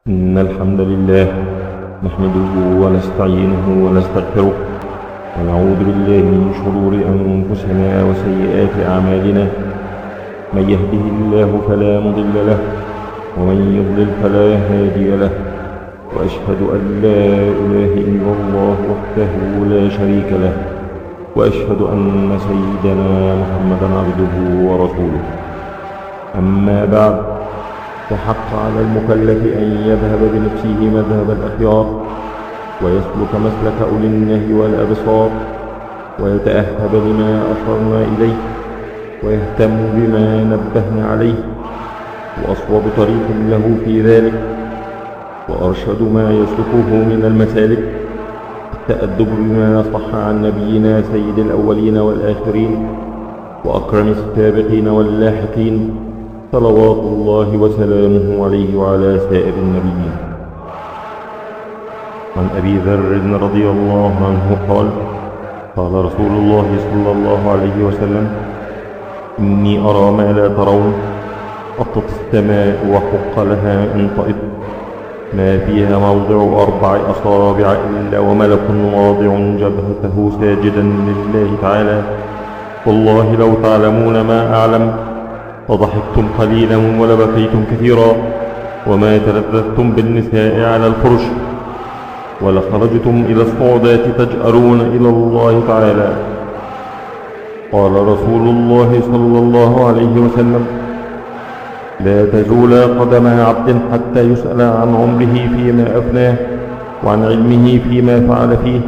إن الحمد لله نحمده ونستعينه ونستغفره ونعوذ بالله من شرور أنفسنا وسيئات أعمالنا. من يهده الله فلا مضل له ومن يضلل فلا هادي له، وأشهد أن لا إله إلا الله وحده لا شريك له، وأشهد أن سيدنا محمدا عبده ورسوله. أما بعد، فحق على المكلف أن يذهب بنفسه مذهب الأخيار، ويسلك مسلك أولي النهي والأبصار، ويتأهب لما أشرنا إليه، ويهتم بما نبهنا عليه، وأصوب طريق له في ذلك، وأرشد ما يسلكه من المسالك، التأدب بما صح عن نبينا سيد الأولين والآخرين وأكرم السابقين واللاحقين، صلوات الله وسلامه عليه وعلى سائر النبيين. عن أبي ذر رضي الله عنه قال: قال رسول الله صلى الله عليه وسلم: إني أرى ما لا ترون، أطت السماء وحق لها أن تئط، ما فيها موضع 4 أصابع إلا وملك واضع جبهته ساجدا لله تعالى. والله لو تعلمون ما أعلم فضحكتم قليلا ولبكيتم كثيرا، وما تلذذتم بالنساء على الفرش، ولخرجتم إلى الصعودات تجأرون إلى الله تعالى. قال رسول الله صلى الله عليه وسلم: لا تزول قدم عبد حتى يسأل عن عمره فيما أفناه، وعن علمه فيما فعل فيه،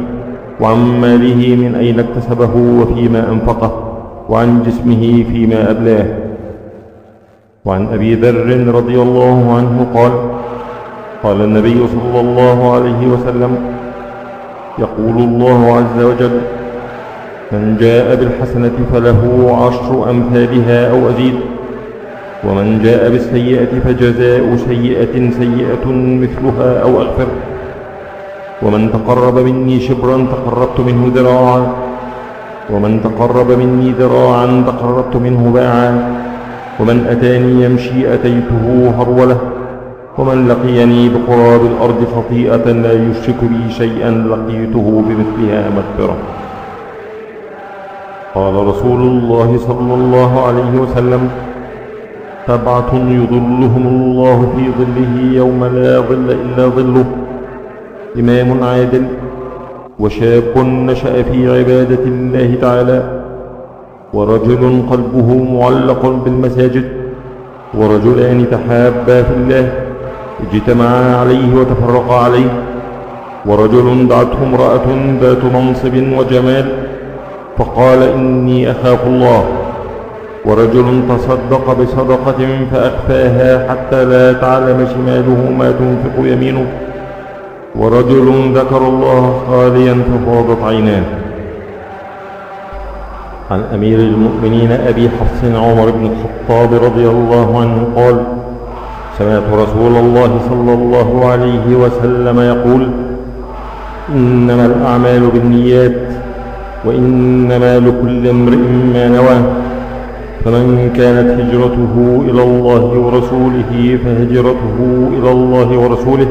وعن ماله من أين اكتسبه وفيما أنفقه، وعن جسمه فيما أبلاه. وعن أبي ذر رضي الله عنه قال: قال النبي صلى الله عليه وسلم: يقول الله عز وجل: من جاء بالحسنة فله 10 أمثالها أو أزيد، ومن جاء بالسيئة فجزاء سيئة سيئة مثلها أو أغفر، ومن تقرب مني شبرا تقربت منه ذراعا، ومن تقرب مني ذراعا تقربت منه باعا، ومن أتاني يمشي أتيته هرولة، ومن لقيني بقراب الأرض خطيئة لا يشرك بي شيئا لقيته بمثلها مغفرة. قال رسول الله صلى الله عليه وسلم: 7 يظلهم الله في ظله يوم لا ظل إلا ظله: إمام عادل، وشاب نشأ في عبادة الله تعالى، ورجل قلبه معلق بالمساجد، ورجلان تحابا في الله اجتمعا عليه وتفرقا عليه، ورجل دعته امرأة ذات منصب وجمال فقال: إني أخاف الله، ورجل تصدق بصدقة فأخفاها حتى لا تعلم شماله ما تنفق يمينه، ورجل ذكر الله خاليا ففاضت عيناه. عن أمير المؤمنين أبي حفص عمر بن الخطاب رضي الله عنه قال: سمعت رسول الله صلى الله عليه وسلم يقول: إنما الأعمال بالنيات، وإنما لكل امرئ ما نوى، فمن كانت هجرته إلى الله ورسوله فهجرته إلى الله ورسوله،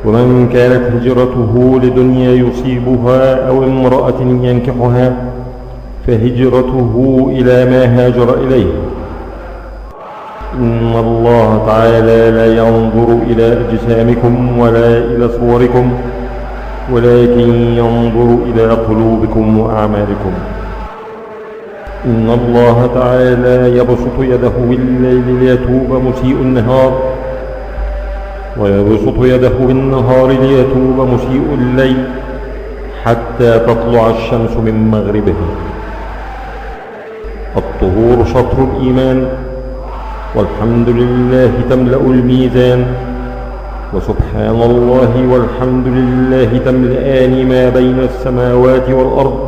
ومن كانت هجرته لدنيا يصيبها أو امرأة ينكحها فهجرته إلى ما هاجر إليه. إن الله تعالى لا ينظر إلى أجسامكم ولا إلى صوركم، ولكن ينظر إلى قلوبكم وأعمالكم. إن الله تعالى يبسط يده بالليل ليتوب مسيء النهار، ويبسط يده بالنهار ليتوب مسيء الليل، حتى تطلع الشمس من مغربها. الطهور شطر الإيمان، والحمد لله تملأ الميزان، وسبحان الله والحمد لله تملأان ما بين السماوات والأرض.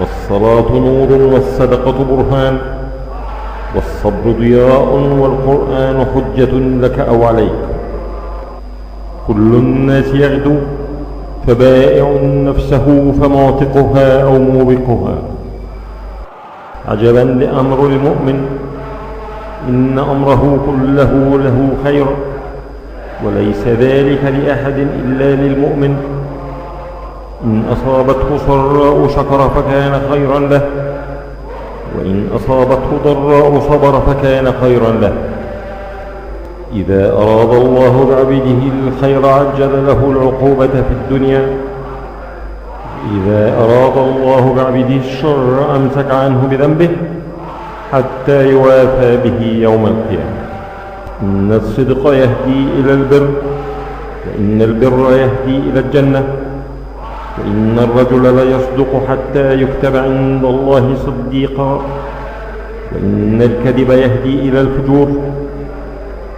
والصلاة نور والصدقة برهان، والصبر ضياء والقرآن حجة لك أو عليك. كل الناس يغدو، فبائع نفسه فمعتقها أو موبقها. عجبا لأمر المؤمن، إن أمره كله له خير، وليس ذلك لأحد إلا للمؤمن. إن أصابته سراء شكر فكان خيرا له، وإن أصابته ضراء صبر فكان خيرا له. إذا أراد الله بعبده الخير عجل له العقوبة في الدنيا، إذا أراد الله بعبده الشر أمسك عنه بذنبه حتى يوافى به يوم القيامة. إن الصدق يهدي إلى البر، وإن البر يهدي إلى الجنة، وإن الرجل ليصدق حتى يكتب عند الله صديقا، وإن الكذب يهدي إلى الفجور،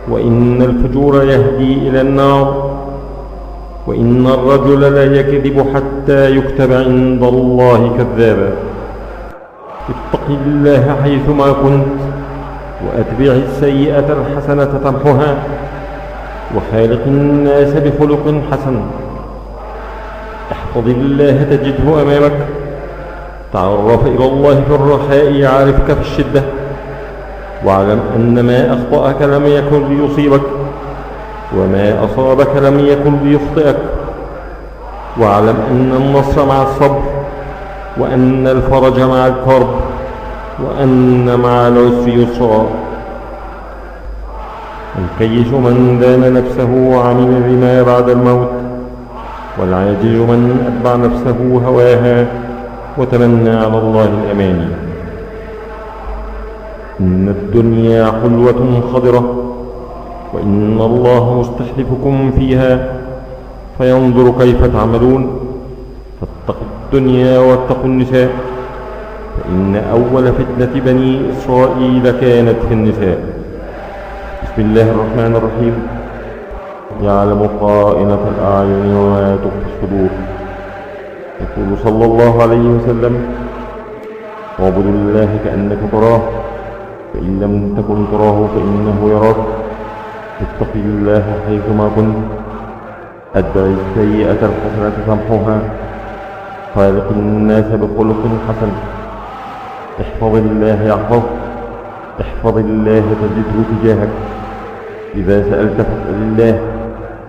وإن الفجور يهدي إلى النار، وإن الرجل لا يكذب حتى يكتب عند الله كذابا. اتق الله حيثما كنت، وأتبع السيئة الحسنة تمحها، وخالق الناس بخلق حسن. احفظ الله تجده أمامك، تعرف إلى الله في الرخاء يعرفك في الشدة، واعلم أن ما أخطأك لم يكن ليصيبك، وما أصابك لم يكن ليخطئك، واعلم أن النصر مع الصبر، وأن الفرج مع الكرب، وأن مع العسر يسرا. الكيس من دان نفسه وعمل لما بعد الموت، والعاجز من أتبع نفسه هواها وتمنى على الله الأماني. إن الدنيا حلوة خضرة، وإن الله مستحلفكم فيها فينظر كيف تعملون. فاتقوا الدنيا واتقوا النساء، فإن أول فتنة بني إسرائيل كانت في النساء. بسم الله الرحمن الرحيم. يعلم خائنة الأعين وما تخفي الصدور. يقول صلى الله عليه وسلم: اعبد الله كأنك تراه، فإن لم تكن تراه فإنه يراك. اتق الله حيثما كنت، أتبع السيئة الحسنة تمحها، خالق الناس بخلق حسن. احفظ الله يحفظك، احفظ الله تجده تجاهك. إذا سألت فاسأل الله،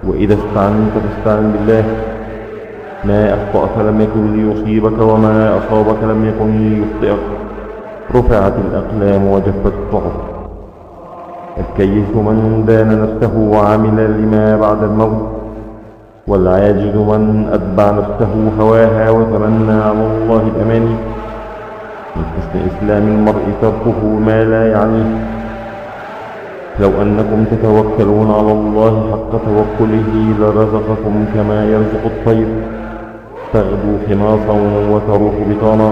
وإذا استعنت فاستعن بالله. ما أخطأك لم يكن ليصيبك، وما أصابك لم يكن ليخطئك. رفعت الأقلام وجفت الصحف. الكيس من دان نفسه وعمل لما بعد الموت، والعاجز من أتبع نفسه هواها وتمنى على الله الأماني. من حسن إسلام المرء تركه ما لا يعنيه. لو أنكم تتوكلون على الله حق توكله لرزقكم كما يرزق الطير، تغدو خماصا وتروح بطانا.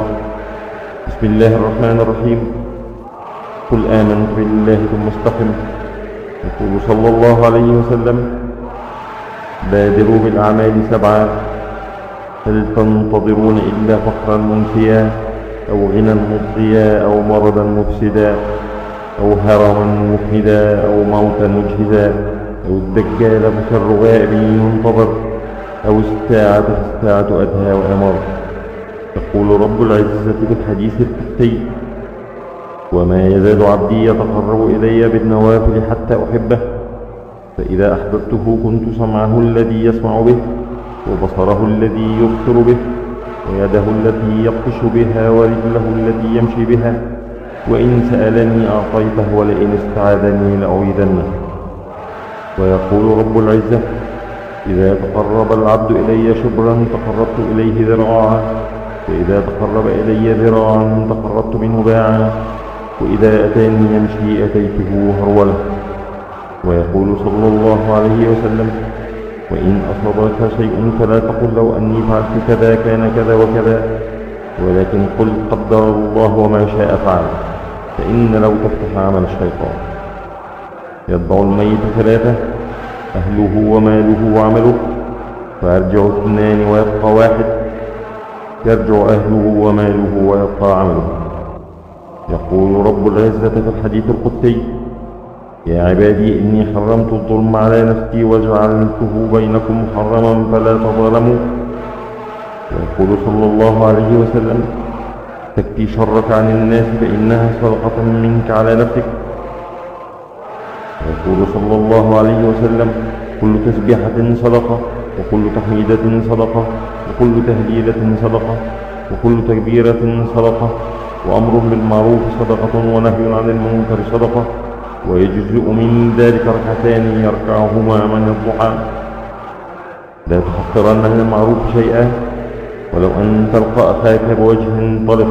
بسم الله الرحمن الرحيم. قل آمنت بالله ثم استقم. يقول صلى الله عليه وسلم: بادروا بالأعمال 7، هل تنتظرون إلا فقرا منسيا، أو غنى مضيا، أو مرضا مفسدا، أو هرما مفندا، أو موتا مجهزا، أو الدجال فشر غائب ينتظر، أو الساعة فالساعة أدهى وأمر. يقول رب العزة في الحديث القدسي: وما يزال عبدي يتقرب إلي بالنوافل حتى أحبه، فإذا أحببته كنت سمعه الذي يسمع به، وبصره الذي يبصر به، ويده التي يبطش بها، ورجله التي يمشي بها. وإن سألني أعطيته، ولئن استعاذني لأعيذنه. ويقول رب العزة: إذا تقرب العبد إلي شبرا تقربت إليه ذراعا، وإذا تقرب إلي ذراعا تقربت منه باعا، وإذا أتاني يمشي أتيته هرولا. ويقول صلى الله عليه وسلم: وإن أصابك شيء فلا تقل لو أني فعلت كذا كان كذا وكذا، ولكن قل قدر الله وما شاء فعل، فإن لو تفتح عمل الشيطان. يتبع الميت 3: أهله وماله وعمله، فيرجع 2 ويبقى 1. يرجع أهله وماله ويبقى عمله. يقول رب العزة في الحديث القدسي: يا عبادي إني حرمت الظلم على نفسي وجعلته بينكم محرما فلا تظالموا. ويقول صلى الله عليه وسلم: تكفي شرك عن الناس فإنها صدقة منك على نفسك. ويقول صلى الله عليه وسلم: كل تسبيحة صدقة، وكل تحميدة صدقة، وكل تهليلة صدقة، وكل تكبيرة صدقة، وأمر بالمعروف صدقة، ونهي عن المنكر صدقة. ويجزئ من ذلك ركعتان يركعهما من الضحى. لا تحقرن من المعروف شيئا، ولو أن تلقى أخاك بوجه طلق.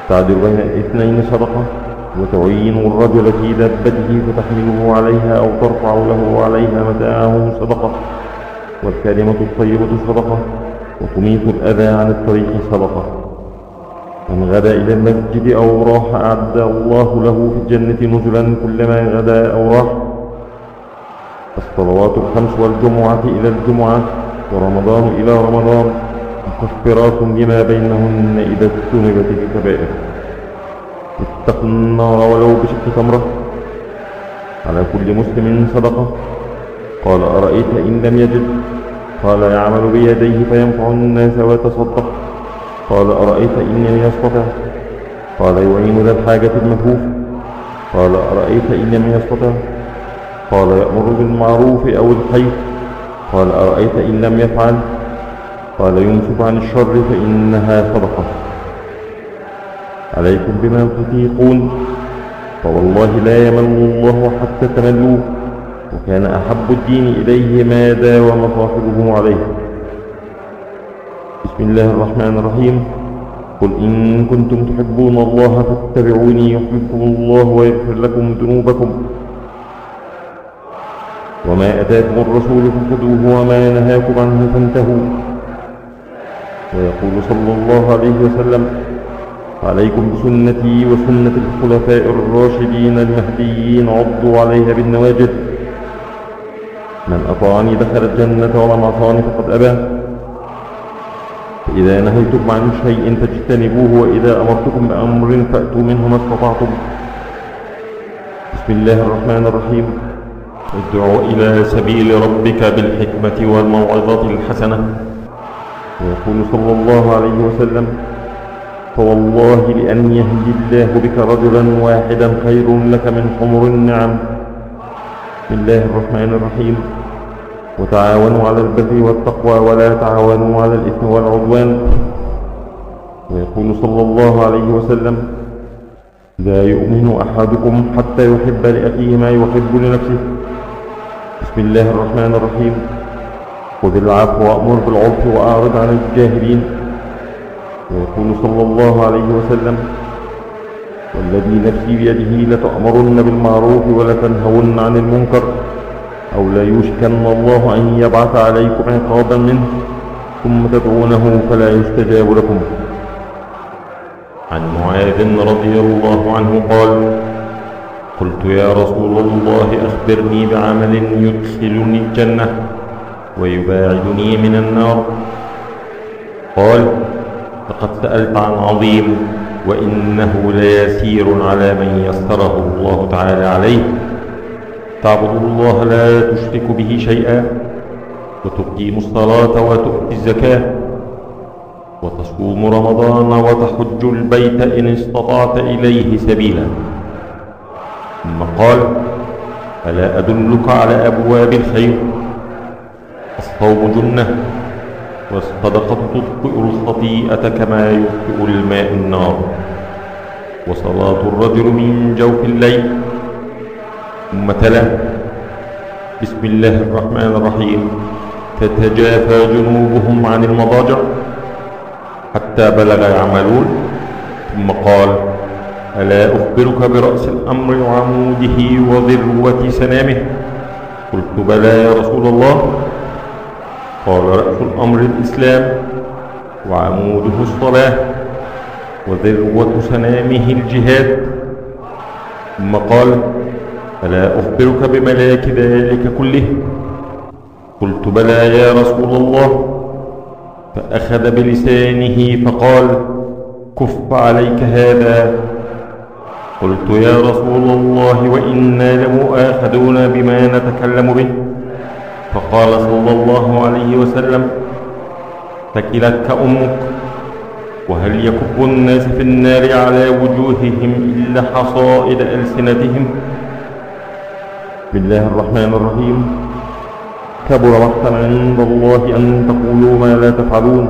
تعدل بين الاثنين صدقة، وتعين الرجل في دابته فتحمله عليها أو ترفع له عليها متاعه صدقة. والكلمة الطيبة صدقة، وتميت الأذى عن الطريق صدقة. من غدا إلى المسجد أو راح أعد الله له في الجنة نزلا كلما غدا أو راح. الصلوات الخمس والجمعة إلى الجمعة ورمضان إلى رمضان مكفرات لما بينهن إذا اجتنبت الكبائر. اتقوا النار ولو بشق تمرة. على كل مسلم صدقة. قال أرأيت إن لم يجد؟ قال يعمل بيديه فينفع الناس ويتصدق. قال أرأيت إن لم يستطع؟ قال يعين ذا الحاجة المكفوف. قال أرأيت إن لم يستطع؟ قال يأمر بالمعروف أو الخير. قال أرأيت إن لم يفعل؟ قال يمسك عن الشر فإنها صدقة. عليكم بما تطيقون، فوالله لا يمل الله حتى تملوه، وكان أحب الدين إليه ما داوم صاحبه عليه. بسم الله الرحمن الرحيم. قل إن كنتم تحبون الله فاتبعوني يحببكم الله ويغفر لكم ذنوبكم. وما أتاكم الرسول فخذوه وما نهاكم عنه فانتهوا. ويقول صلى الله عليه وسلم: عليكم بسنتي وسنة الخلفاء الراشدين المهديين عضوا عليها بالنواجذ. من أطاعني دخل الجنة ومن عصاني فقد أبى. فإذا نهيتكم عن شيء فاجتنبوه، وإذا أمرتكم بأمر فأتوا منه ما استطعتم. بسم الله الرحمن الرحيم. ادع إلى سبيل ربك بالحكمة والموعظة الحسنة. ويقول صلى الله عليه وسلم: فوالله لأن يهدي الله بك رجلا واحدا خير لك من حمر النعم. بسم الله الرحمن الرحيم. وتعاونوا على البر والتقوى ولا تعاونوا على الإثم والعدوان. ويقول صلى الله عليه وسلم: لا يؤمن أحدكم حتى يحب لأخيه ما يحب لنفسه. بسم الله الرحمن الرحيم. خذ العفو وأمر بالعرف وأعرض عن الجاهلين. ويقول صلى الله عليه وسلم: والذي نفسي بيده لتأمرن بالمعروف ولتنهون عن المنكر، أو لا يوشكن الله أن يبعث عليكم عقابا منه ثم تدعونه فلا يستجاب لكم. عن معاذ رضي الله عنه قال: قلت يا رسول الله أخبرني بعمل يدخلني الجنة ويباعدني من النار. قال: لقد سألت عن عظيم، وإنه ليسير على من يسره الله تعالى عليه. تعبد الله لا تشرك به شيئا، وتقيم الصلاة وتؤتي الزكاة، وتصوم رمضان وتحج البيت إن استطعت إليه سبيلا. ثم قال: ألا أدلك على أبواب الخير؟ الصوم جنة، والصدقة تطفئ الخطيئة كما يطفئ الماء النار، وصلاة الرجل من جوف الليل. ثم تلا: بسم الله الرحمن الرحيم. تتجافى جنوبهم عن المضاجع حتى بلغ يعملون. ثم قال: ألا أخبرك برأس الأمر وعموده وذروة سنامه؟ قلت: بلى يا رسول الله. قال: رأس الأمر الإسلام، وعموده الصلاة، وذروة سنامه الجهاد. ثم قال: ألا أخبرك بملاك ذلك كله؟ قلت: بلى يا رسول الله. فأخذ بلسانه فقال: كف عليك هذا. قلت: يا رسول الله، وإنا لمؤاخذون بما نتكلم به. فقال صلى الله عليه وسلم: ثكلتك أمك. وهل يكب الناس في النار على وجوههم إلا حصائد ألسنتهم؟ بسم الله الرحمن الرحيم. كبر مقتا عند الله أن تقولوا ما لا تفعلون.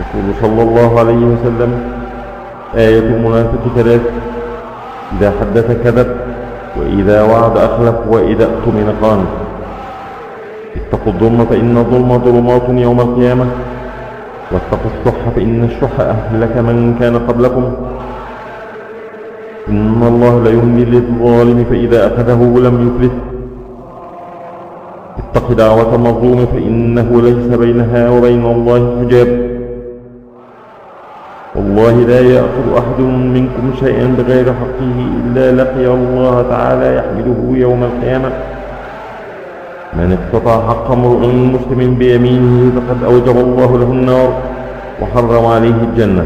يقول صلى الله عليه وسلم: آية المنافق ثلاث: إذا حدث كذب، وإذا وعد أخلف، وإذا اؤتمن خان. اتقوا الظلم فإن الظلم ظلمات يوم القيامة، واتقوا الشح فإن الشح أهلك من كان قبلكم. إن الله لا يملي للظالم فإذا أخذه لم يفلت. اتق دعوة المظلوم فإنه ليس بينها وبين الله حجاب. والله لا يأخذ أحد منكم شيئا بغير حقه إلا لقي الله تعالى يحمله يوم القيامة. من اقتطع حق امرئ مسلم بيمينه فقد أوجب الله له النار وحرم عليه الجنة.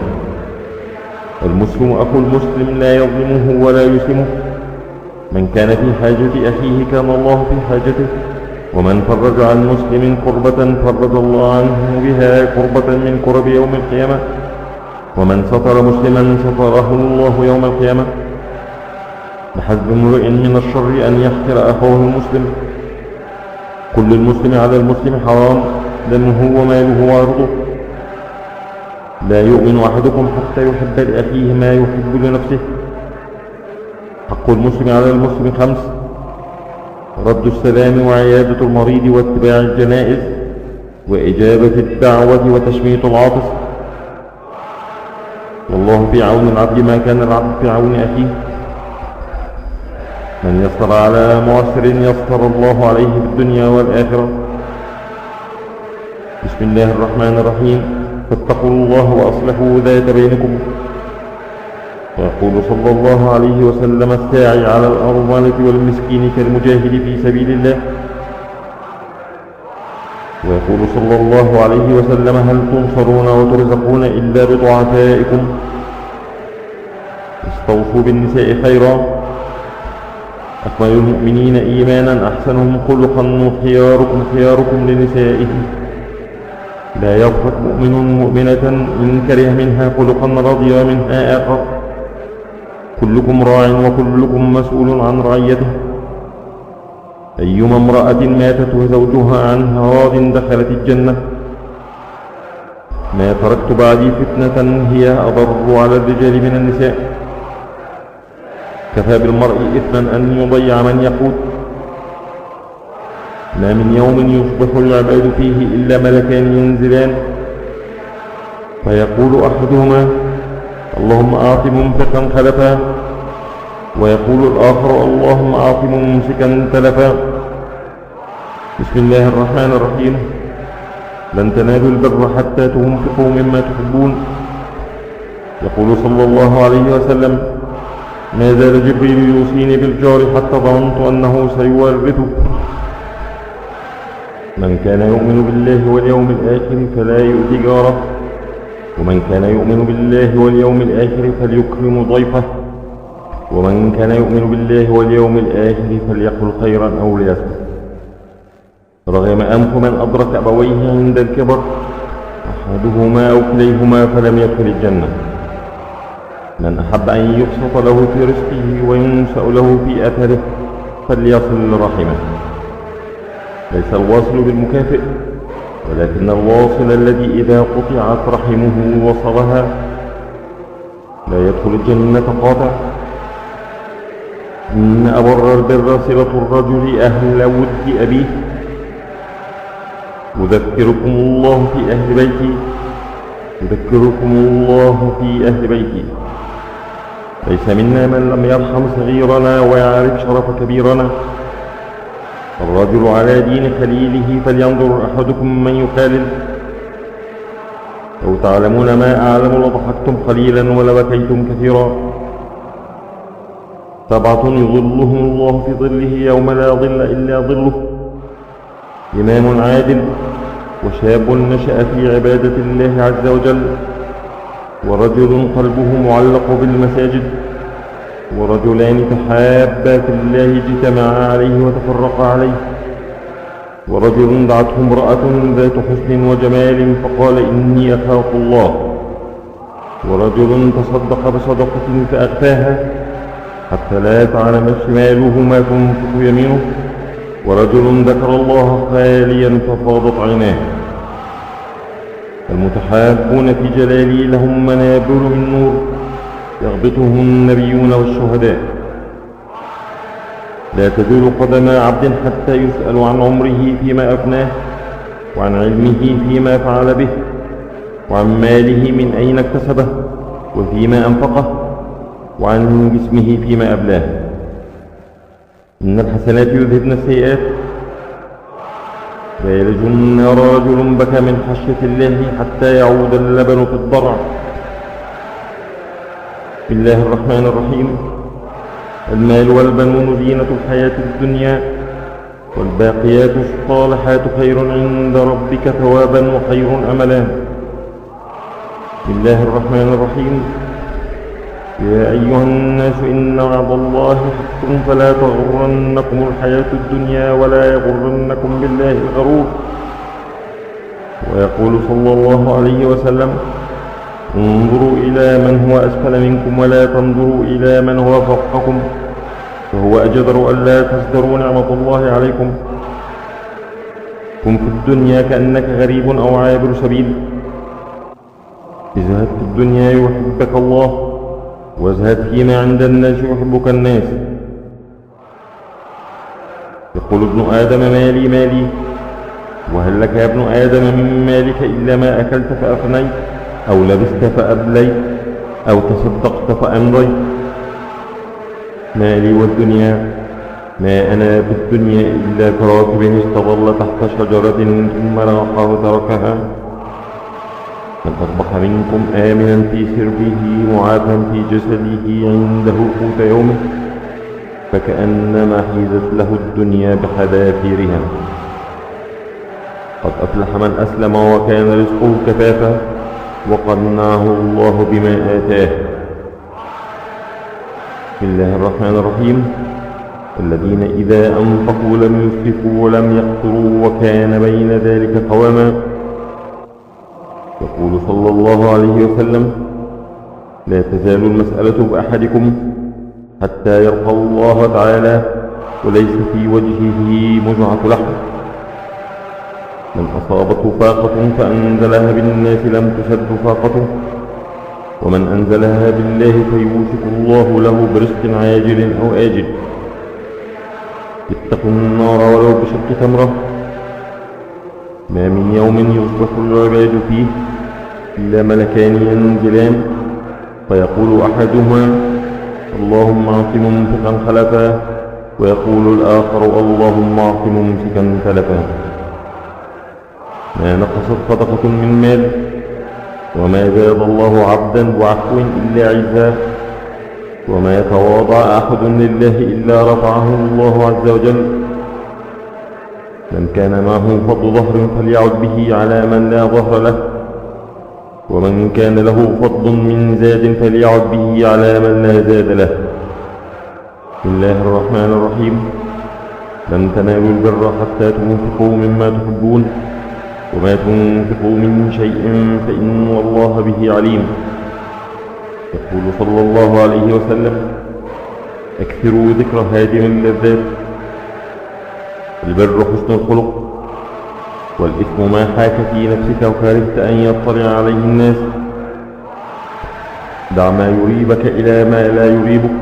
المسلم أخو المسلم لا يظلمه ولا يسلمه. من كان في حاجة أخيه كان الله في حاجته. ومن فرج عن مسلم كربة فرج الله عنه بها كربة من كرب يوم القيامة. ومن ستر مسلما ستره الله يوم القيامة. بحسب امرئ من الشر أن يحقر أخوه المسلم. كل المسلم على المسلم حرام، دمه وماله وعرضه. لا يؤمن أحدكم حتى يحب لأخيه ما يحب لنفسه. حق المسلم على المسلم 5: رد السلام، وعيادة المريض، واتباع الجنائز، وإجابة الدعوة، وتشميت العاطس. والله في عون العبد ما كان العبد في عون أخيه. من يسر على معسر يسر الله عليه في الدنيا والآخرة. بسم الله الرحمن الرحيم. فاتقوا الله وأصلحوا ذات بينكم. ويقول صلى الله عليه وسلم: الساعي على الأرملة والمسكين كالمجاهد في سبيل الله. ويقول صلى الله عليه وسلم: هل تنصرون وترزقون إلا بضعفائكم. استوصوا بالنساء خيرا. أكمل المؤمنين إيمانا أحسنهم خلقا، وخياركم خياركم لنسائه. لا يغفر مؤمن مؤمنة إن كره منها خلقا رضي منها آخر. كلكم راع وكلكم مسؤول عن رعيته. أيما امرأة ماتت وزوجها عنها راض دخلت الجنة. ما تركت بعدي فتنة هي أضر على الرجال من النساء. كفى بالمرء إثما أن يضيع من يقود. ما من يوم يصبح العباد فيه إلا ملكان ينزلان، فيقول أحدهما: اللهم أعط ممسكا خلفا، ويقول الآخر: اللهم أعط ممسكا تلفا. بسم الله الرحمن الرحيم. لن تنالوا البر حتى تنفقوا مما تحبون. يقول صلى الله عليه وسلم: ما زال جبريل يوصيني بالجار حتى ظننت أنه سيورثه. من كان يؤمن بالله واليوم الآخر فلا يؤذي جاره، ومن كان يؤمن بالله واليوم الآخر فليكرم ضيفه، ومن كان يؤمن بالله واليوم الآخر فليقل خيرا أو ليصمت. رغم أنف من أدرك أبويه عند الكبر أحدهما أو كليهما فلم يدخل الجنة. من أحب أن يبسط له في رزقه وينشأ له في أثره فليصل رحمه. ليس الواصل بالمكافئ، ولكن الواصل الذي إذا قطعت رحمه وصلها. لا يدخل الجنة قاطع. إن أبر البر صلة الرجل أهل ود أبيه. يذكركم الله في أهل بيتي. يذكركم الله في أهل بيتي. ليس منا من لم يرحم صغيرنا ويعرف شرف كبيرنا. الرجل على دين خليله فلينظر أحدكم من يخالل. لو تعلمون ما أعلم لضحكتم قليلا ولبكيتم كثيرا. 7 يظلهم الله في ظله يوم لا ظل إلا ظله: إمام عادل، وشاب نشأ في عبادة الله عز وجل، ورجل قلبه معلق بالمساجد، ورجلان تحابا في الله اجتمعا عليه وتفرقا عليه، ورجل دعته امرأة ذات حسن وجمال فقال إني أخاف الله، ورجل تصدق بصدقة فأخفاها حتى لا تعلم شماله ما تنفق يمينه، ورجل ذكر الله خاليا ففاضت عيناه. المتحابون في جلالي لهم منابر من نور يغبطهم النبيون والشهداء. لا تزول قدم عبد حتى يسأل عن عمره فيما أفناه، وعن علمه فيما فعل به، وعن ماله من أين اكتسبه وفيما أنفقه، وعن جسمه فيما أبلاه. إن الحسنات يذهبن السيئات. لا يلج النار رجل بكى من خشية الله حتى يعود اللبن في الضرع. بسم الله الرحمن الرحيم. المال والبنون زينة الحياة الدنيا، والباقيات الصالحات خير عند ربك ثوابا وخير أملا. بسم الله الرحمن الرحيم. يا أيها الناس إن وعد الله حق فلا تغرنكم الحياة الدنيا ولا يغرنكم بالله الغرور. ويقول صلى الله عليه وسلم: انظروا إلى من هو أسفل منكم ولا تنظروا إلى من هو فوقكم، فهو أجدر ألا تزدروا نعمة الله عليكم. كن في الدنيا كأنك غريب أو عابر سبيل. ازهد في الدنيا يحبك الله، وازهد فيما عند الناس يحبك الناس. يقول ابن آدم: مالي مالي، وهل لك يا ابن آدم من مالك إلا ما أكلت فأفنيت، أو لبست فأبليت، أو تصدقت فأمضيت. مالي والدنيا، ما أنا في الدنيا إلا كراكب استظل تحت شجرة ثم راح وتركها. من أصبح منكم آمنا في سربه معافا في جسده عنده قوت يومه، فكأنما حيزت له الدنيا بحذافيرها. قد أفلح من أسلم وكان رزقه كفافا، وقنعه الله بما آتاه. بسم الله الرحمن الرحيم. الذين إذا أنفقوا لم يسرفوا ولم يقتروا وكان بين ذلك قواما. يقول صلى الله عليه وسلم: لا تزال المسألة بأحدكم حتى يلقى الله تعالى وليس في وجهه مزعة لحم. من أصابته فاقة فأنزلها بالناس لم تشد فاقته، ومن أنزلها بالله فيوشك الله له برزق عاجل أو آجل. اتقوا النار ولو بشق تمرة. ما من يوم يصبح العباد فيه إلا ملكان ينزلان، فيقول أحدهما: اللهم أعط ممسكا خلفا، ويقول الآخر: اللهم أعط ممسكا تلفا. ما نقصت صدقة من مال، وما زاد الله عبدا بعفو إلا عزا، وما تواضع أحد لله إلا رفعه الله عز وجل. من كان معه فضل ظهر فليعد به على من لا ظهر له، ومن كان له فضل من زاد فليعد به على من لا زاد له. بسم الله الرحمن الرحيم. لن تنالوا البر حتى تنفقوا مما تحبون، وما تنفقوا من شيء فإن الله به عليم. يقول صلى الله عليه وسلم: اكثروا ذكر هادم اللذات. البر حسن الخلق، والإثم ما حاك في نفسك وكرهت أن يطلع عليه الناس. دع ما يريبك إلى ما لا يريبك.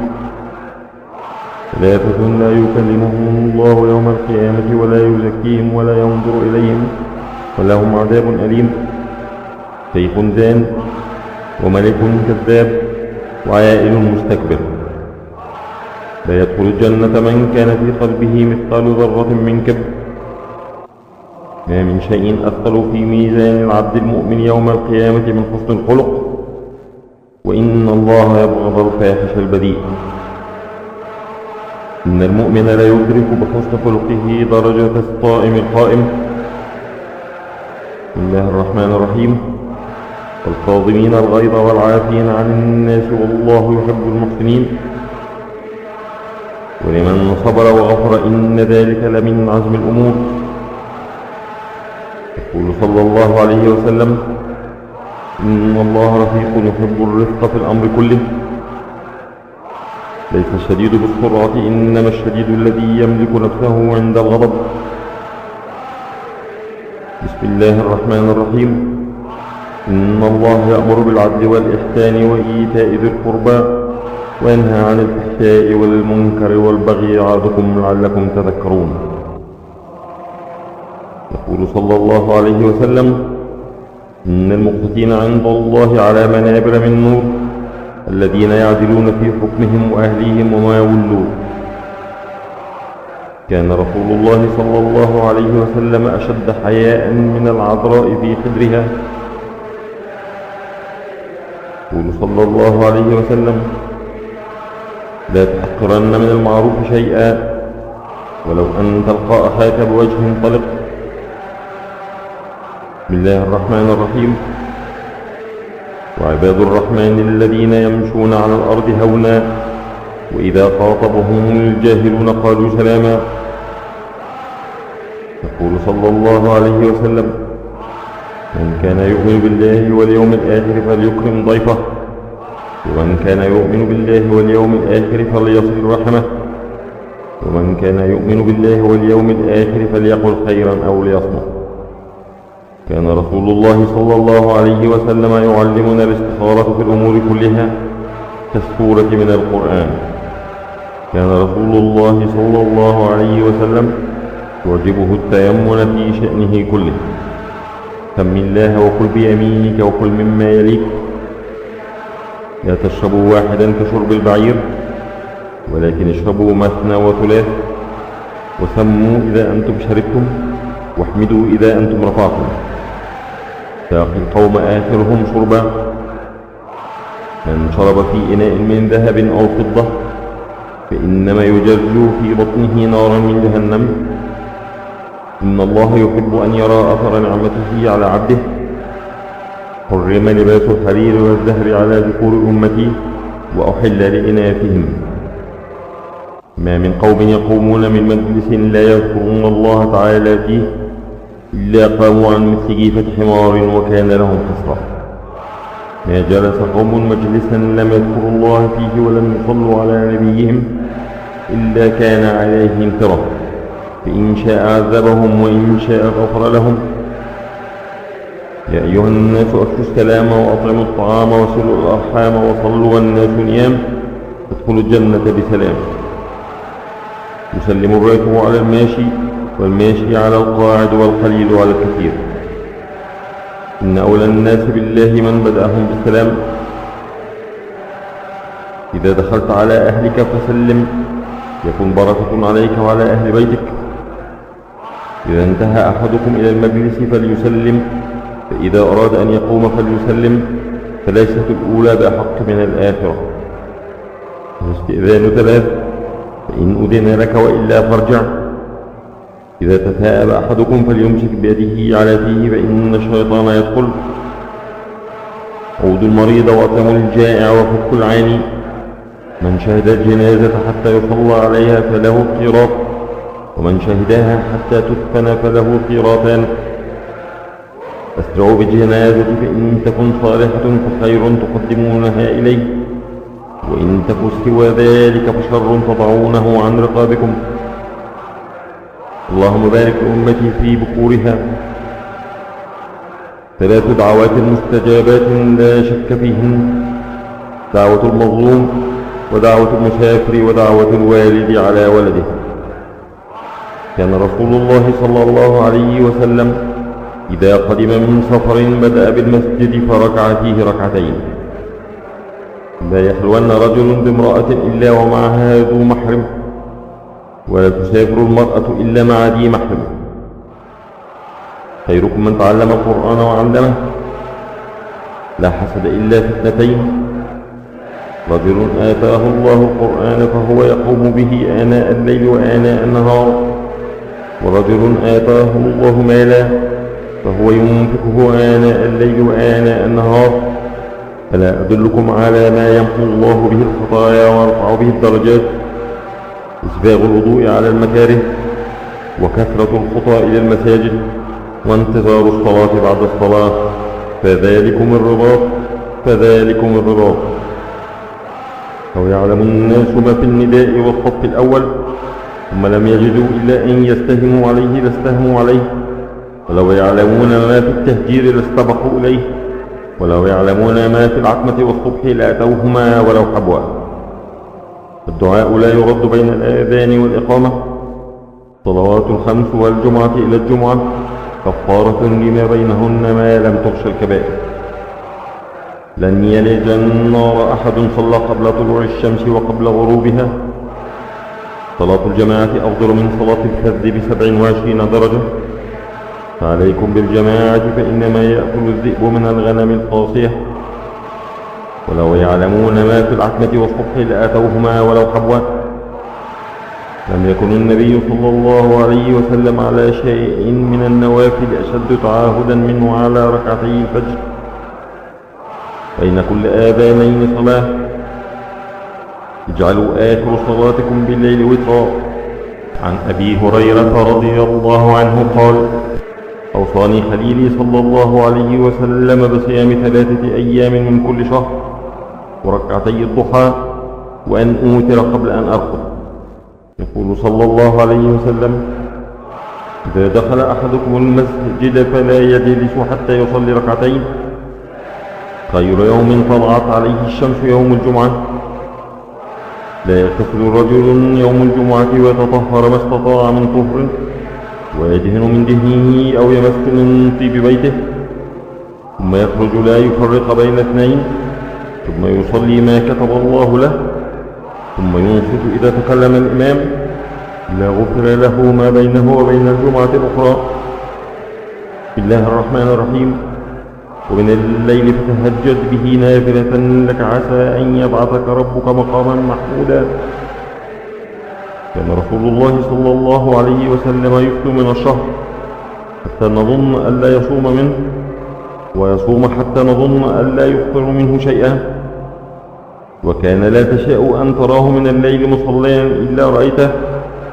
ثلاثة لا يكلمهم الله يوم القيامة ولا يزكيهم ولا ينظر إليهم ولهم عذاب أليم: شيخ زان، وملك كذاب، وعائل مستكبر. لا يدخل الجنة من كان في قلبه مثقال ذرة من كبر. ما من شيء أثقل في ميزان العبد المؤمن يوم القيامة من حسن الخلق، وإن الله يبغض الفاحش البذيء. إن المؤمن لا يدرك بحسن خلقه درجة الصائم القائم. بسم الله الرحمن الرحيم. والكاظمين الغيظ والعافين عن الناس والله يحب المحسنين. ولمن صبر وغفر إن ذلك لمن عزم الأمور. يقول صلى الله عليه وسلم: إن الله رفيق يحب الرفق في الأمر كله. ليس الشديد بالسرعة إنما الشديد الذي يملك نفسه عند الغضب. بسم الله الرحمن الرحيم. إن الله يأمر بالعدل والإحسان وإيتاء ذي القربى وينهى عن الفحشاء والمنكر والبغي يعظكم لعلكم تذكرون. يقول صلى الله عليه وسلم: إن المقسطين عند الله على منابر من نور الذين يعدلون في حكمهم وأهليهم وما يولون. كان رسول الله صلى الله عليه وسلم أشد حياء من العذراء في خدرها. يقول صلى الله عليه وسلم: لا تحقرن من المعروف شيئا ولو أن تلقى أخاك بوجه طلق. بسم الله الرحمن الرحيم. وعباد الرحمن الذين يمشون على الأرض هونا وإذا خاطبهم الجاهلون قالوا سلاما. يقول صلى الله عليه وسلم: من كان يؤمن بالله واليوم الآخر فليكرم ضيفه ومن كان يؤمن بالله واليوم الآخر فليصل رحمه ومن كان يؤمن بالله واليوم الآخر فليقل خيرا أو ليصمت. كان رسول الله صلى الله عليه وسلم يعلمنا الاستخارة في الأمور كلها كالسورة من القرآن. كان رسول الله صلى الله عليه وسلم يعجبه التيمن في شأنه كله. سم الله وكل بيمينك وكل مما يليك. لا تشربوا واحدا كشرب البعير ولكن اشربوا مثنى وثلاث. وسموا إذا أنتم شربتم واحمدوا إذا أنتم رفعتم. ساقي القوم آخرهم شربا. من شرب في إناء من ذهب أو فضة فإنما يجرج في بطنه نارا من جهنم. إن الله يحب أن يرى أثر نعمته على عبده. حرم لباس الحرير والزهر على ذكور أمتي وأحل لإناثهم. ما من قوم يقومون من مجلس لا يذكرون الله تعالى فيه إلا قاموا عن مثل جيفة حمار وكان لهم حسرة. ما جلس قوم مجلسا لم يذكروا الله فيه ولم يصلوا على نبيهم إلا كان عليهم ترة، فإن شاء عذبهم وإن شاء غفر لهم. يا أيها الناس أفشوا السلام وأطعموا الطعام وصلوا الأرحام وصلوا والناس نيام ادخلوا الجنة بسلام. يسلم الراكب على الماشي والماشي على القاعد والقليل على الكثير. إن أولى الناس بالله من بدأهم بالسلام. إذا دخلت على أهلك فسلم يكن بركة عليك وعلى أهل بيتك. إذا انتهى أحدكم إلى المجلس فليسلم، فإذا أراد أن يقوم فليسلم، فليست الأولى بأحق من الآخرة. الاستئذان ثلاث، فإن أذن لك وإلا فارجع. إذا تثاءب أحدكم فليمسك بيده على فيه فإن الشيطان يدخل. عود المريض وأطعم الجائع وفك العاني. من شهد الجنازة حتى يصلى عليها فله قيراط، ومن شهدها حتى تدفن فله قيراطان. أسرعوا بالجنازة فإن تكن صالحة فخير تقدمونها إليه، وإن تك سوى ذلك فشر تضعونه عن رقابكم. اللهم بارك لأمتي في بكورها. ثلاث دعوات مستجابات لا شك فيهن: دعوة المظلوم ودعوة المسافر ودعوة الوالد على ولده. كان رسول الله صلى الله عليه وسلم إذا قدم من سفر بدأ بالمسجد فركع فيه ركعتين. لا يخلون رجل بامرأة إلا ومعها ذو محرم، ولا تسافر المرأة إلا مع ذي محرم. خيركم من تعلم القرآن وعلمه. لا حسد إلا في اثنتين: رجل آتاه الله القرآن فهو يقوم به آناء الليل وآناء النهار، ورجل آتاه الله مالا فهو ينفقه آناء الليل وآناء النهار. فلا أدلكم على ما يمحو الله به الخطايا ويرفع به الدرجات: إسباغ الوضوء على المكاره، وكثرة الخطى إلى المساجد، وانتظار الصلاة بعد الصلاة. فذلكم الرباط. لو يعلم الناس ما في النداء والصف الأول ثم لم يجدوا إلا أن يستهموا عليه لاستهموا عليه، ولو يعلمون ما في التهجير لاستبقوا إليه، ولو يعلمون ما في العتمة والصبح لأتوهما ولو حبوا. الدعاء لا يرد بين الآذان والإقامة. صلوات الخمس والجمعة إلى الجمعة كفارة لما بينهن ما لم تغش الكبائر. لن يلج النار أحد صلى قبل طلوع الشمس وقبل غروبها. صلاة الجماعة أفضل من صلاة الفذ ب27 درجة، فعليكم بالجماعة فإنما يأكل الذئب من الغنم القاصية. ولو يعلمون ما في العتمة والصبح لأتوهما ولو حبوا. لم يكن النبي صلى الله عليه وسلم على شيء من النوافل أشد تعاهدا منه على ركعتي الفجر بين كل آذانين صلاة. اجعلوا آخر صلاتكم بالليل وترا. عن أبي هريرة رضي الله عنه قال: أوصاني خليلي صلى الله عليه وسلم بصيام 3 أيام من كل شهر وركعتي الضحى وأن أوتر قبل أن أرقد. يقول صلى الله عليه وسلم: إذا دخل أحدكم المسجد فلا يجلس حتى يصلي ركعتين. خير يوم طلعت عليه الشمس يوم الجمعة. لا يغتسل رجل يوم الجمعة ويتطهر ما استطاع من طهر ويدهن من دهنه أو يمس من طيب بيته، ثم يخرج لا يفرق بين اثنين، ثم يصلي ما كتب الله له، ثم ينصت إذا تكلم الإمام، لا غفر له ما بينه وبين الجمعة الأخرى. بسم الله الرحمن الرحيم. ومن الليل فتهجد به نافلة لك عسى أن يبعثك ربك مقاما محمودا. كان رسول الله صلى الله عليه وسلم يفطر من الشهر حتى نظن ألا يصوم منه، ويصوم حتى نظن ألا يفطر منه شيئا. وكان لا تشاء أن تراه من الليل مصليا إلا رأيته،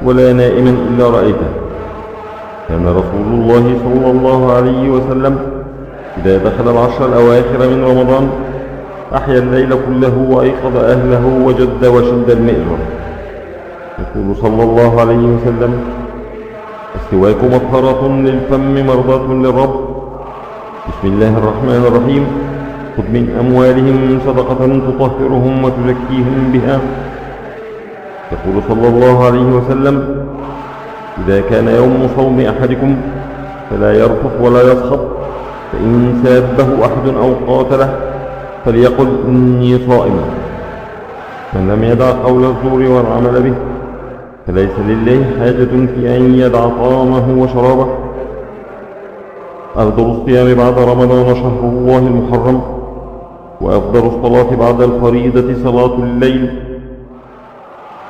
ولا نائما إلا رأيته. كان رسول الله صلى الله عليه وسلم إذا دخل العشر الأواخر من رمضان أحيا الليل كله وأيقظ أهله وجد وشد المئزر. يقول صلى الله عليه وسلم: السواك مطهرة للفم مرضاة للرب. بسم الله الرحمن الرحيم. خذ من أموالهم صدقة تطهرهم وتزكيهم بها. يقول صلى الله عليه وسلم: إذا كان يوم صوم أحدكم فلا يرفث ولا يسخط، فإن سابه أحد أو قاتله فليقل إني صائم. من لم يدع قول الزور والعمل به فليس لله حاجة في أن يدع طعامه وشرابه. أفضل الصيام بعد رمضان شهر الله المحرم، وأفضل الصلاة بعد الفريضة صلاة الليل.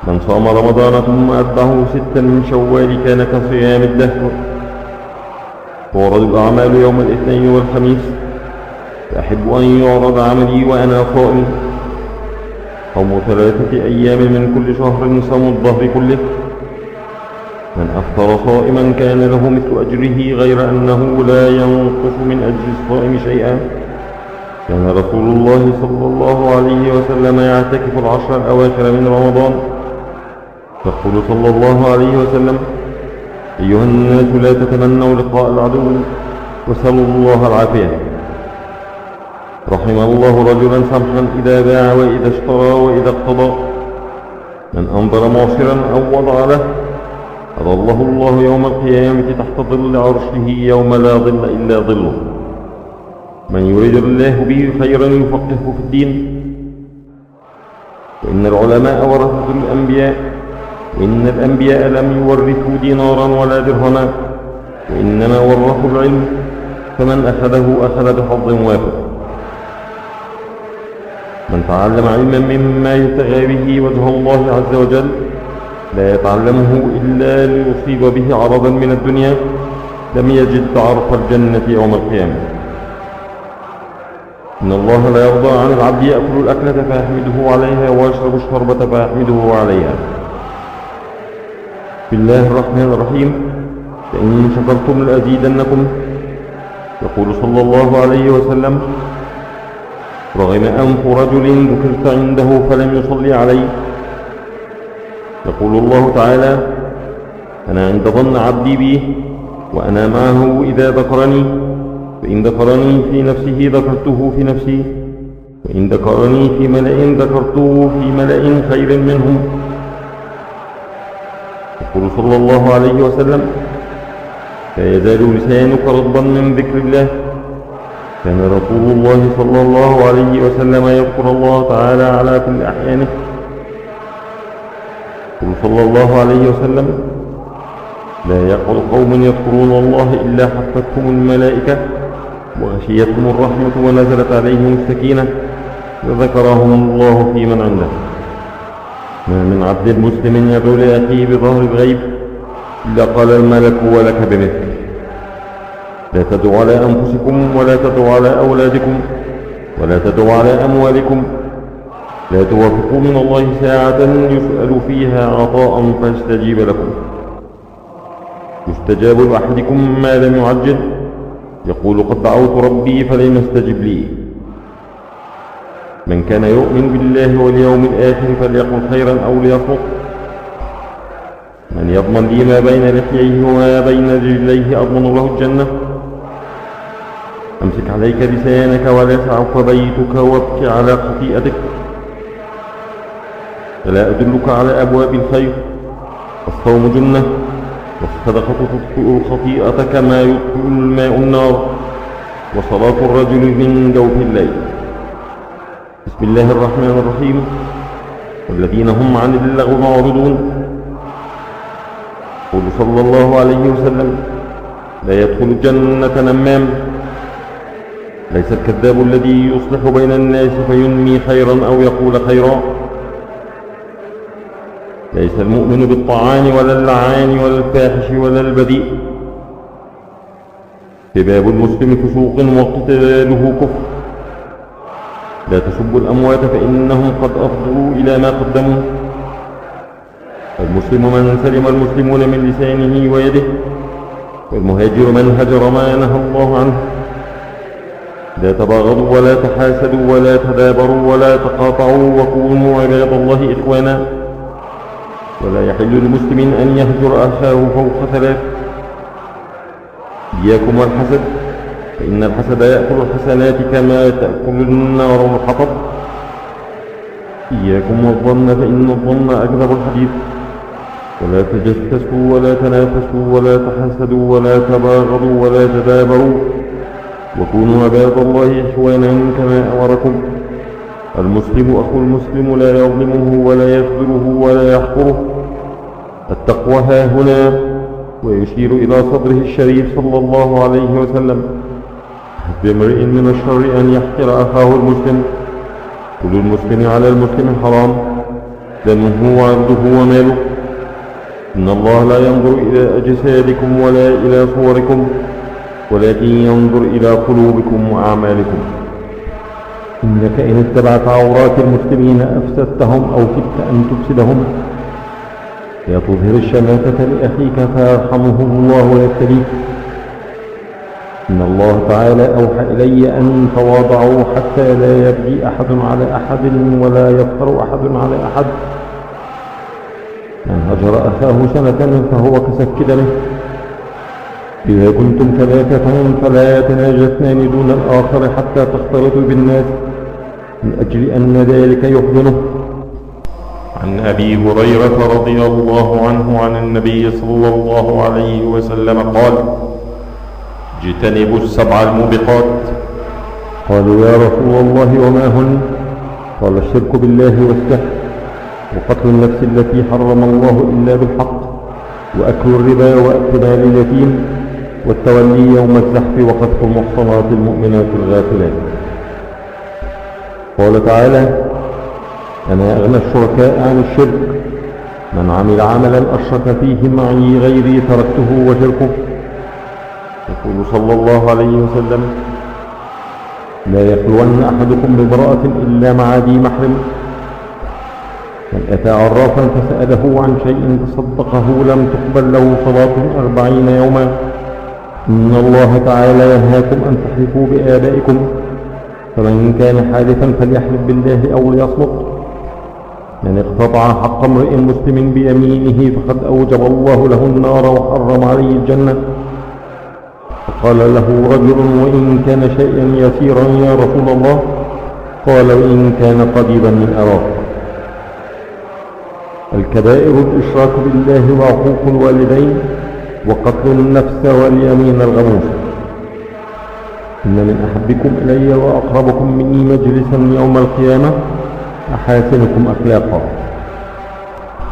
من صام رمضان ثم أتبعه 6 من شوال كان كصيام الدهر. تعرض الأعمال يوم الاثنين والخميس، فأحب أن يعرض عملي وأنا صائم. صوم 3 أيام من كل شهر صوم الظهر كله. من أفطر صائما كان له مثل أجره، غير أنه لا ينقص من أجر الصائم شيئا. كان رسول الله صلى الله عليه وسلم يعتكف العشر الأواخر من رمضان. يقول صلى الله عليه وسلم: أيها الناس لا تتمنوا لقاء العدو وسلوا الله العافية. رحم الله رجلا سمحا إذا باع وإذا اشترى وإذا اقتضى. من أنظر معسرا أو وضع له أظله الله يوم القيامة تحت ظل عرشه يوم لا ظل إلا ظله. من يريد الله به خيرا يفقهه في الدين. وإن العلماء ورثة الأنبياء، وإن الأنبياء لم يورثوا دينارا ولا درهما، وإنما ورثوا العلم، فمن أخذه أخذ بحظ وافر. من تعلم علما مما يبتغى به وجه الله عز وجل لا يتعلمه إلا ليصيب به عرضا من الدنيا لم يجد عرف الجنة يوم القيامة. إن الله لا يرضى عن العبد يأكل الأكلة فيحمده عليها ويشرب الشربة فيحمده عليها. بسم الله الرحمن الرحيم. فإن شكرتم لأزيدنكم. يقول صلى الله عليه وسلم: رغم أنف رجل ذكرت عنده فلم يصلي عليه. يقول الله تعالى: أنا عند ظن عبدي بي وأنا معه إذا ذكرني، فإن ذكرني في نفسه ذكرته في نفسي، وإن ذكرني في ملأ ذكرته في ملأ خير منهم. يقول صلى الله عليه وسلم: لا يزال لسانك رطبا من ذكر الله. كان رسول الله صلى الله عليه وسلم يذكر الله تعالى على كل أحيانه. يقول صلى الله عليه وسلم: لا يقعد قوم يذكرون الله إلا حفتهم الملائكة وغشيتهم الرحمة ونزلت عليهم السكينة وذكرهم الله في من عنده. ما من عبد مسلم يدعو لأخيه بظهر الغيب إلا قال الملك ولك بمثل. لا تدعوا على أنفسكم ولا تدعوا على أولادكم ولا تدعوا على أموالكم. لا توافقوا من الله ساعة يسأل فيها عطاء فاستجيب لكم. يستجاب لأحدكم ما لم يعجل، يقول قد دعوت ربي فلم يستجب لي. من كان يؤمن بالله واليوم الآخر فليقل خيرا أو ليصمت. من يضمن لي ما بين لحييه وما بين رجليه أضمن له الجنة. أمسك عليك لسانك ولا يسعك بيتك وابك على خطيئتك. فلا أدلك على أبواب الخير. الصوم جنة، والصدقة تطفئ الخطيئة كما يطفئ الماء النار، وصلاة الرجل من جوف الليل. بسم الله الرحمن الرحيم. والذين هم عن اللغو معرضون. قل صلى الله عليه وسلم: لا يدخل الجنة نمام. ليس الكذاب الذي يصلح بين الناس فينمي خيرا أو يقول خيرا. ليس المؤمن بالطعان ولا اللعان ولا الفاحش ولا البذيء. سباب المسلم فسوق وقتاله كفر. لا تسبوا الأموات فإنهم قد أفضوا إلى ما قدموا. المسلم من سلم المسلمون من لسانه ويده، والمهاجر من هجر ما نهى الله عنه. لا تباغضوا ولا تحاسدوا ولا تدابروا ولا تقاطعوا، وكونوا عباد الله إخوانا. ولا يحل لمسلم أن يهجر أخاه فوق 3. إياكم والحسد، فإن الحسد يأكل الحسنات كما تأكل النار الحطب. إياكم والظن، فإن الظن أكذب الحديث. ولا تجسسوا ولا تنافسوا ولا تحسدوا ولا تباغضوا ولا تدابروا، وكونوا عباد الله إخوانا كما أمركم. المسلم أخو المسلم لا يظلمه ولا يخذله ولا يحقره. التقوى ها هنا. ويشير إلى صدره الشريف صلى الله عليه وسلم: بامرئ من الشر أن يحقر أخاه المسلم. كل المسلم على المسلم حرام، دمه وعرضه وماله. إن الله لا ينظر إلى أجسادكم ولا إلى صوركم، ولكن ينظر إلى قلوبكم وأعمالكم. إنك إن اتبعت عورات المسلمين أفسدتهم أو كدت أن تفسدهم. لا تظهر الشماتة لأخيك فيرحمه الله ويبتليك. إن الله تعالى أوحى إلي أن تواضعوا حتى لا يبغي أحد على أحد ولا يفخر أحد على أحد. من هجر أخاه سنة فهو كسفك دمه. إذا كنتم 3 فلا يتناجى 2 دون الآخر حتى تختلطوا بالناس، من أجل أن ذلك يحزنه. عن أبي هريرة رضي الله عنه عن النبي صلى الله عليه وسلم قال: اجتنبوا السبع الموبقات. قالوا: يا رسول الله وما هن؟ قال: الشرك بالله والسحر، وقتل النفس التي حرم الله إلا بالحق، وأكل الربا وأكل مال اليتيم، والتولي يوم الزحف، وقذف المحصنات المؤمنات الغافلات. قال تعالى: أنا أغنى الشركاء عن الشرك، من عمل عملا أشرك فيه معي غيري تركته وشركه. يقول صلى الله عليه وسلم: لا يخلون أحدكم بامرأة إلا مع ذي محرم. من أتى عرافا فسأله عن شيء فصدقه لم تقبل له صلاة 40 يوما. إن الله تعالى ينهاكم أن تحلفوا بآبائكم، فمن كان حالفا فليحلف بالله أو ليصمت. من اقتطع حق امرئ مسلم بيمينه فقد أوجب الله له النار وحرم عليه الجنة. فقال له رجل: وإن كان شيئا يسيرا يا رسول الله؟ قال: وإن كان قريبا من أراك. الكبائر الإشراك بالله وعقوق الوالدين وقتل النفس واليمين الغموس. إن من أحبكم إلي وأقربكم مني مجلسا يوم القيامة أحاسنكم أخلاقا.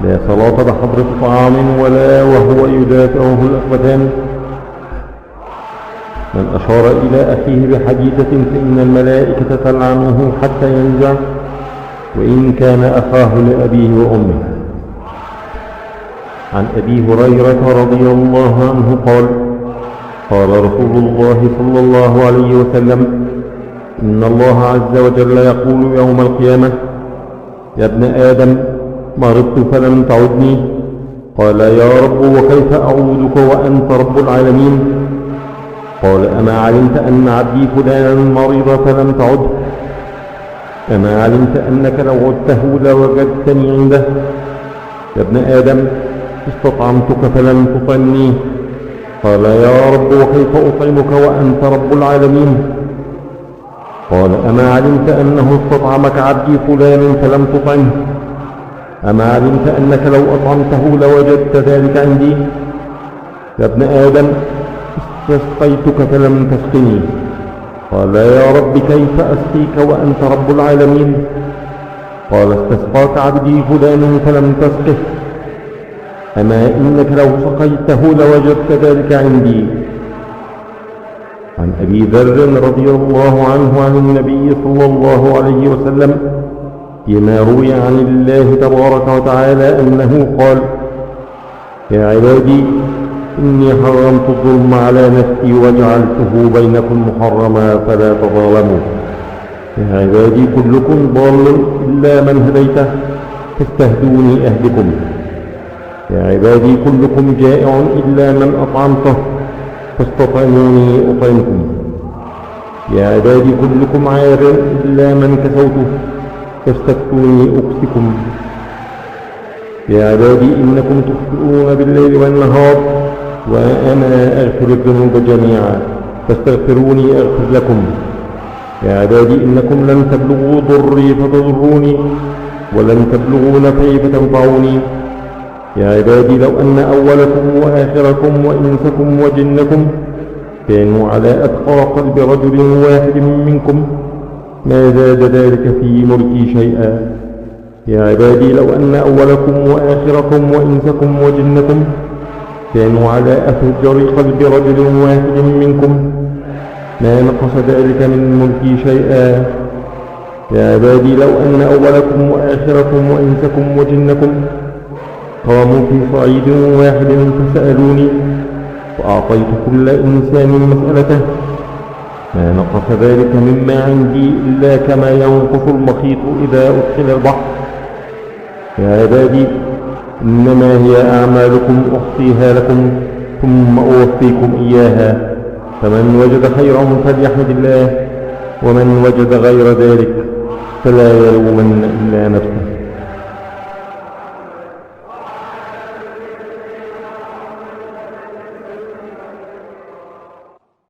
لا صلاة بحضرة طعام ولا وهو يدافعه الأخوتان. من أشار إلى أخيه بحديثة فإن الملائكة تلعنه حتى ينزع، وإن كان أخاه لأبيه وأمه. عن أبي هريرة رضي الله عنه قال: قال رسول الله صلى الله عليه وسلم: إن الله عز وجل يقول يوم القيامة: يا ابن آدم، مرضت فلم تعدني. قال: يا رب وكيف أعودك وأنت رب العالمين؟ قال: أما علمت أن عبدي فلانا مرض فلم تعده؟ أما علمت أنك لو عدته لوجدتني عنده؟ يا ابن آدم، استطعمتك فلم تطعمني. قال: يا رب وكيف أطعمك وأنت رب العالمين؟ قال: أما علمت أنه استطعمك عبدي فلان فلم تطعمه؟ أما علمت أنك لو أطعمته لوجدت ذلك عندي؟ يا ابن آدم، استسقيتك فلم تسقني. قال: يا رب كيف أسقيك وأنت رب العالمين؟ قال: استسقاك عبدي فلان فلم تسقه. أما إنك لو سقيته لوجدت ذلك عندي. عن أبي ذر رضي الله عنه عن النبي صلى الله عليه وسلم فيما روي عن الله تبارك وتعالى أنه قال: يا عبادي، إني حرمت الظلم على نفسي وجعلته بينكم محرما فلا تظالموا. يا عبادي، كلكم ضال إلا من هديته فاستهدوني أهدكم. يا عبادي، كلكم جائع إلا من أطعمته فاستطعموني أطعمكم. يا عبادي، كلكم عار إلا من كسوته فاستكتوني أكسكم. يا عبادي، إنكم تخطئون بالليل والنهار وأنا أغفر الذنوب جميعا فاستغفروني أغفر لكم. يا عبادي، إنكم لن تبلغوا ضري فتضروني ولن تبلغوا نفعي فتنفعوني. يا عبادي، لو أن أولكم وآخركم وإنسكم وجنكم كانوا على أتقى قلب رجل واحد منكم ما زاد ذلك في ملكي شيئا. يا عبادي، لو أن أولكم وآخركم وإنسكم وجنكم كانوا على أفجر قلب رجل واحد منكم ما نقص ذلك من ملكي شيئا. يا عبادي، لو أن أولكم وآخركم وإنسكم وجنكم قاموا في صعيد واحد فسألوني فأعطيت كل إنسان مسألته ما نقص ذلك مما عندي إلا كما ينقص المخيط إذا أدخل البحر. يا عبادي، إنما هي أعمالكم أحصيها لكم ثم أوفيكم إياها، فمن وجد خيرا فليحمد الله، ومن وجد غير ذلك فلا يلومن إلا نفسه.